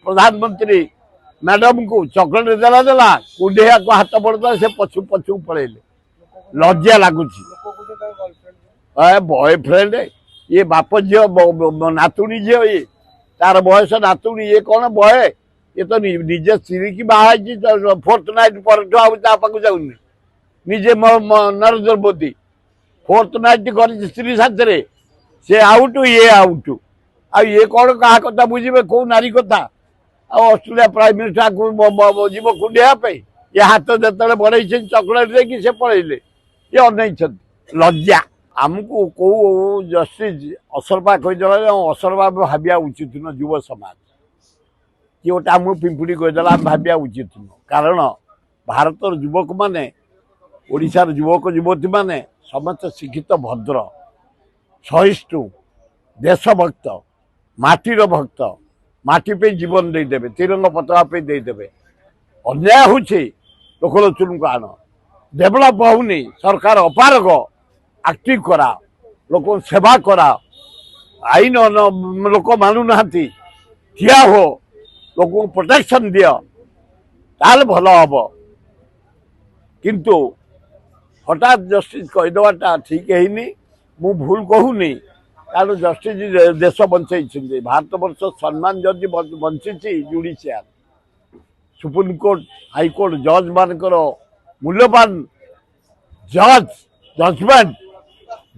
प्रधानमंत्री मैडम को चॉकलेट देला कुंडिया को हाथ पड़ता से पछु पछु पड़ेले लज्जा लगुच बॉयफ्रेंड ये बाप झी नातुणी झी ये तार बयस नातुणी ये कौन बय ये तो निजे स्त्री की बाहर फोर्थ नाइट पर जाऊनी निजे नरेंद्र मोदी फोर्थ नाइट कर स्त्री साथ से आउट ये आउट ये कौन क्या कथा बुझे कौ नारी कथा ऑस्ट्रेलिया प्राइम मिनिस्टर जीव कुंडिया ये हाथ जो बढ़े चॉकलेट देकी से पड़े ये अन लज्जा आमको कौ जस्टिस असरपा कहीदेला असरपा भाविया उचित न युव समाज कि गोटे आम पिंपुड़ी कहीदेला भाविया उचित न कारण भारतर युवक माने ओडिशार युवक युवती माने समस्त शिक्षित भद्र सहिष्णु देशभक्त माटीर भक्त माटी पे जीवन देदेवे तिरंगा पताका पे देदेवे अन्याय होछि लोकल चुन को आन डेभलप होनी सरकार अपारग एक्टिव करा लोक सेवा करा आईन लोक मानु नाहांती ठिया हो लोक प्रोटेक्शन दियो ताल भल हम किंतु हठात जस्टिस कहीदेवाटा ठीक है मु भूल कहूनी कारण जस्टिस देश बंचाई भारत वर्ष सम्मान जदि bunchy judicial supreme court high court जज मानकर मूल्यवान जज जजमेंट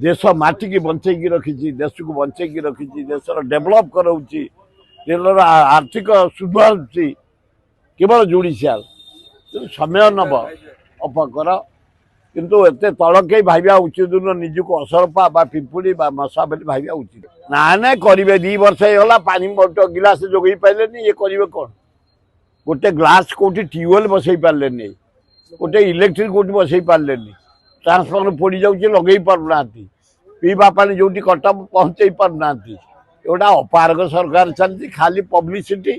देश माटी की बंचेकी रखी देश को बंचेकी रखी देश डेभलप कराऊँच आर्थिक सुधार केवल जुडिशियल समय नब अपर किंतु एते तल कई भाविया उचित न निजुक असरपा बा पिंपुड़ी बा मशा बोली भाविया उचित ना ना करेंगे 2 वर्ष होगा पानी बोतल गिलास जोगई पारे ये करेंगे कौन गोटे ग्लास कौटी ट्यूबवेल बसई पारे गोटे इलेक्ट्रिक कौटी बसई पारे ट्रांसफर्मर पोड़ी जाऊँगी लगे पारना पीवा पानी जो कट पहुँचे पारना एटा अपारग सरकार चलती खाली पब्लिसिटी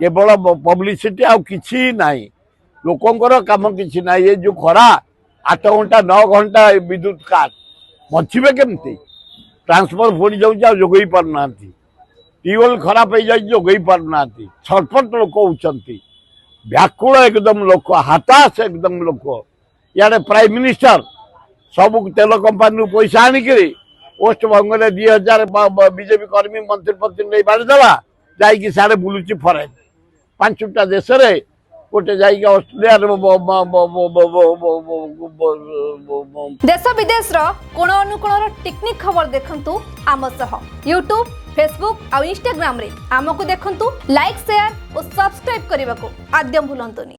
केवल पब्लिसिटी आ कि ना लोकंर कम कि ना ये जो खरा 8 घंटा 9 घंटा विद्युत काट बचे केमती ट्रांसफर फोड़ी जाऊँगी जोगई पारना ट्यूबवेल खराब हो जाए जोगई पारना छटपट लोक होती व्याकुल एकदम लोक हताश एकदम लोक इे प्राइम मिनिस्टर सब तेल कंपानी पैसा आणिक वेस्ट बंगल 2000 बीजेपी कर्मी मंत्री पत्री नहीं बांधदेला जाड़े बुलूची फरेन 5टा देश गोटे जाइए ऑस्ट्रेलिया देश विदेश कोण अनुकोण टेक्निक खबर देखंतु आम सह यूट्यूब फेसबुक और इंस्टाग्राम रे आमको देखंतु लाइक शेयर और सब्सक्राइब करने को आद्यम भूलंतुनी।